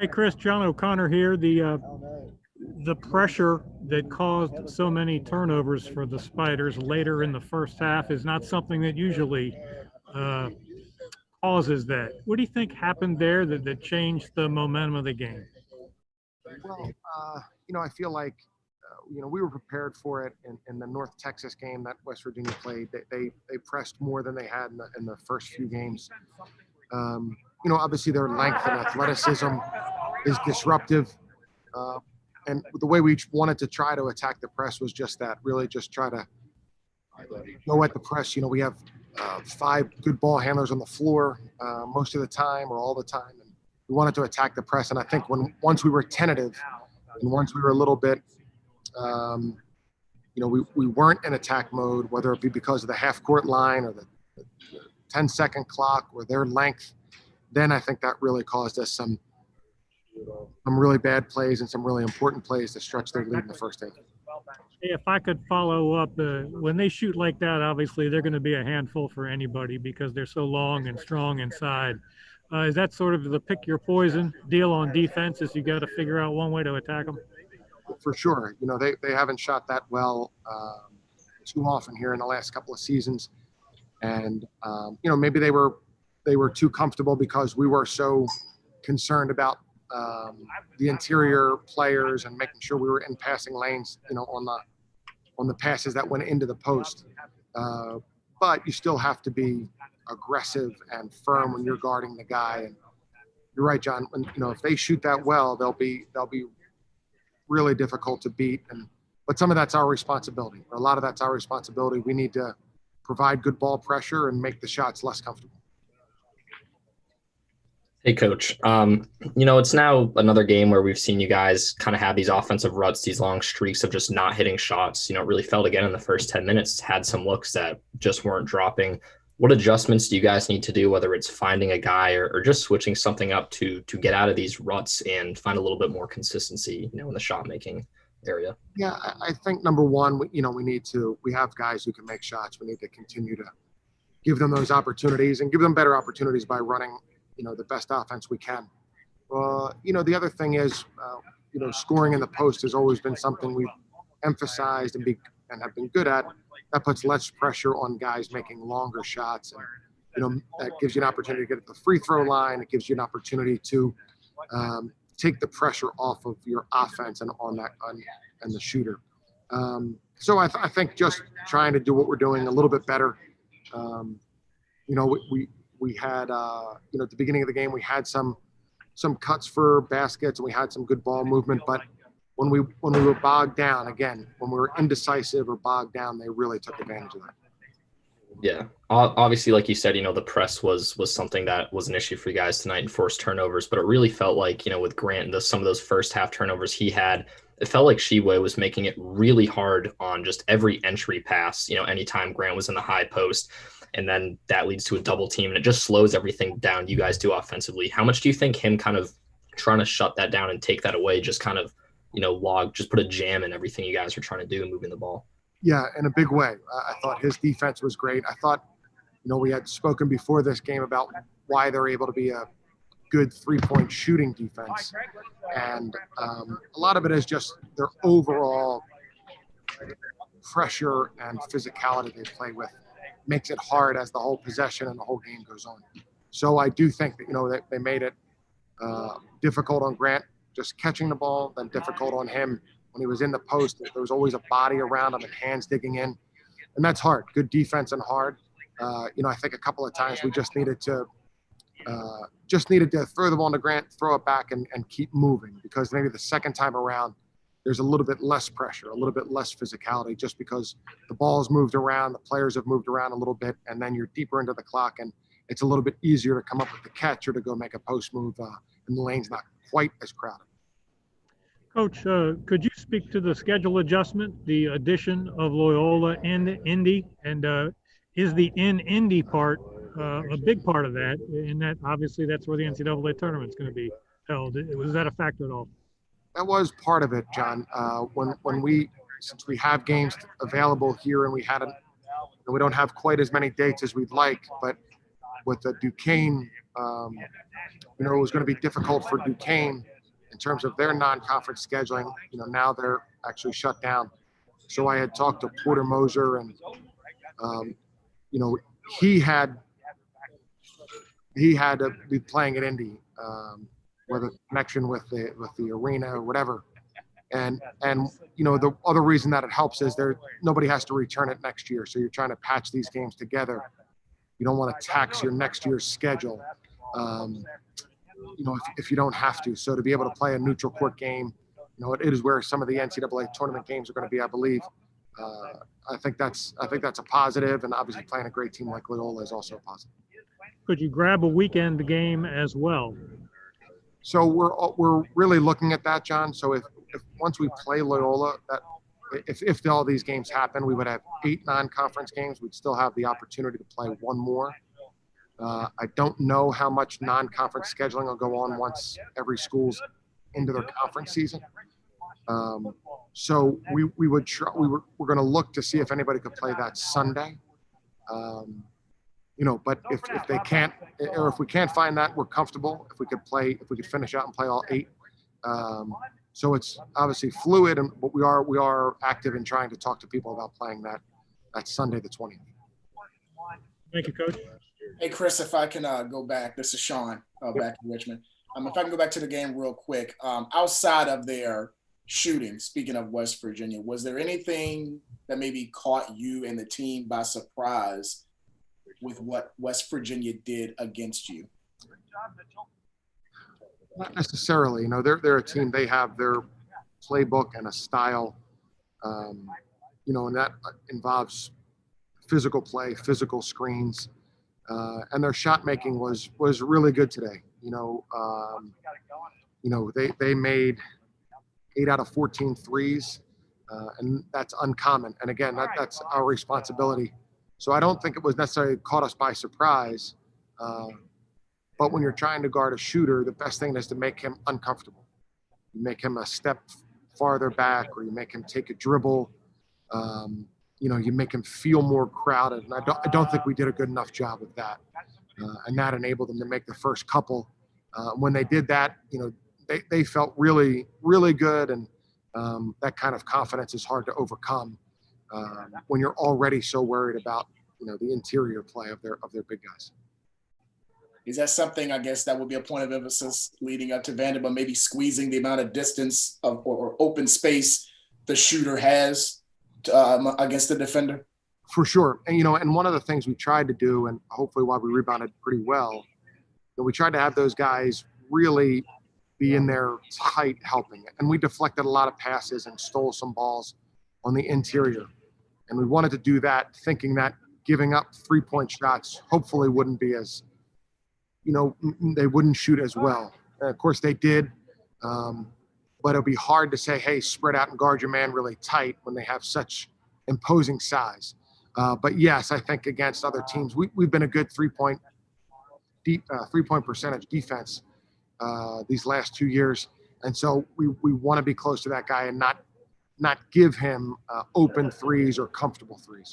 Hey, Chris, John O'Connor here. The pressure that caused so many turnovers for the Spiders later in the first half is not something that usually uh, causes that. What do you think happened there that changed the momentum of the game? Well, I feel like, we were prepared for it in the North Texas game that West Virginia played. They pressed more than they had in the first few games. Obviously their length and athleticism is disruptive. Uh, and the way we wanted to try to attack the press was just that, really just try to go at the press. We have five good ball handlers on the floor most of the time or all the time. And we wanted to attack the press. And I think once we were tentative and once we were a little bit, we weren't in attack mode, whether it be because of the half court line or the 10-second clock or their length, then I think that really caused us some really bad plays and some really important plays to stretch their lead in the first half. If I could follow up, when they shoot like that, obviously they're going to be a handful for anybody because they're so long and strong inside. Is that sort of the pick your poison deal on defense? Is you got to figure out one way to attack them? For sure. They haven't shot that well too often here in the last couple of seasons. And, maybe they were too comfortable because we were so concerned about the interior players and making sure we were in passing lanes, on the passes that went into the post. But you still have to be aggressive and firm when you're guarding the guy. And you're right, John. When, if they shoot that well, they'll be really difficult to beat. But some of that's our responsibility. Or a lot of that's our responsibility. We need to provide good ball pressure and make the shots less comfortable. Hey, Coach. It's now another game where we've seen you guys kind of have these offensive ruts, these long streaks of just not hitting shots. It really felt again in the first 10 minutes, had some looks that just weren't dropping. What adjustments do you guys need to do, whether it's finding a guy or just switching something up to get out of these ruts and find a little bit more consistency, in the shot making area? Yeah, I think number one, we have guys who can make shots. We need to continue to give them those opportunities and give them better opportunities by running the best offense we can. The other thing is, scoring in the post has always been something we've emphasized and have been good at. That puts less pressure on guys making longer shots. And, that gives you an opportunity to get at the free throw line. It gives you an opportunity to take the pressure off of your offense and and the shooter. So I think just trying to do what we're doing a little bit better. We had, at the beginning of the game, we had some cuts for baskets and we had some good ball movement. But when we were bogged down, again, when we were indecisive or bogged down, they really took advantage of that. Yeah, obviously, like you said, the press was something that was an issue for you guys tonight and forced turnovers. But it really felt like, with Grant and some of those first half turnovers he had, it felt like Sheway was making it really hard on just every entry pass, anytime Grant was in the high post. And then that leads to a double team and it just slows everything down you guys do offensively. How much do you think him kind of trying to shut that down and take that away just kind of, just put a jam in everything you guys are trying to do moving the ball? Yeah, in a big way. I thought his defense was great. I thought, we had spoken before this game about why they're able to be a good three-point shooting defense. And a lot of it is just their overall pressure and physicality they play with makes it hard as the whole possession and the whole game goes on. So I do think that, they made it difficult on Grant just catching the ball, then difficult on him when he was in the post. There was always a body around him and hands digging in. And that's hard. Good defense and hard. I think a couple of times we just needed to throw the ball to Grant, throw it back and keep moving, because maybe the second time around there's a little bit less pressure, a little bit less physicality, just because the ball's moved around, the players have moved around a little bit, and then you're deeper into the clock and it's a little bit easier to come up with the catch or to go make a post move, and the lane's not quite as crowded. Coach, could you speak to the schedule adjustment, the addition of Loyola and Indy, and is the Indy part a big part of that? In that, obviously, that's where the NCAA tournament's going to be held. Was that a factor at all? That was part of it, John. Since we have games available here and we don't have quite as many dates as we'd like, but with the Duquesne, it was going to be difficult for Duquesne in terms of their non-conference scheduling, now they're actually shut down. So I had talked to Porter Moser, and he had to be playing at Indy, with a connection with the arena or whatever. And the other reason that it helps is nobody has to return it next year. So you're trying to patch these games together. You don't want to tax your next year's schedule, if you don't have to. So to be able to play a neutral court game, it is where some of the NCAA tournament games are going to be, I believe. I think that's a positive, and obviously playing a great team like Loyola is also a positive. Could you grab a weekend game as well? So we're really looking at that, John. So if once we play Loyola, that if all these games happen, we would have 8 non-conference games. We'd still have the opportunity to play one more. I don't know how much non-conference scheduling will go on once every school's into their conference season. So we're going to look to see if anybody could play that Sunday. But if they can't, or if we can't find that, we're comfortable. If we could finish out and play all 8. So it's obviously fluid, but we are active in trying to talk to people about playing that Sunday, the 20th. Thank you, Coach. Hey, Chris, if I can go back, this is Sean back in Richmond. If I can go back to the game real quick, outside of their shooting, speaking of West Virginia, was there anything that maybe caught you and the team by surprise with what West Virginia did against you? Not necessarily. They're a team. They have their playbook and a style, and that involves physical play, physical screens, and their shot making was really good today. They made 8 out of 14 threes, and that's uncommon. And again, that's our responsibility. So I don't think it was necessarily caught us by surprise. But when you're trying to guard a shooter, the best thing is to make him uncomfortable. You make him a step farther back, or you make him take a dribble. You make him feel more crowded. And I don't think we did a good enough job with that. And that enabled them to make the first couple. When they did that, they felt really, really good. And that kind of confidence is hard to overcome when you're already so worried about, the interior play of their big guys. Is that something, I guess, that would be a point of emphasis leading up to Vanderbilt, maybe squeezing the amount of distance or open space the shooter has against the defender? For sure. And one of the things we tried to do, and hopefully why we rebounded pretty well, we tried to have those guys really be in there tight helping it. And we deflected a lot of passes and stole some balls on the interior. And we wanted to do that thinking that giving up 3-point shots hopefully wouldn't be as, they wouldn't shoot as well. And of course they did, but it'll be hard to say, hey, spread out and guard your man really tight when they have such imposing size. But yes, I think against other teams, we've been a good 3-point percentage defense these last 2 years. And so we want to be close to that guy and not give him open threes or comfortable threes.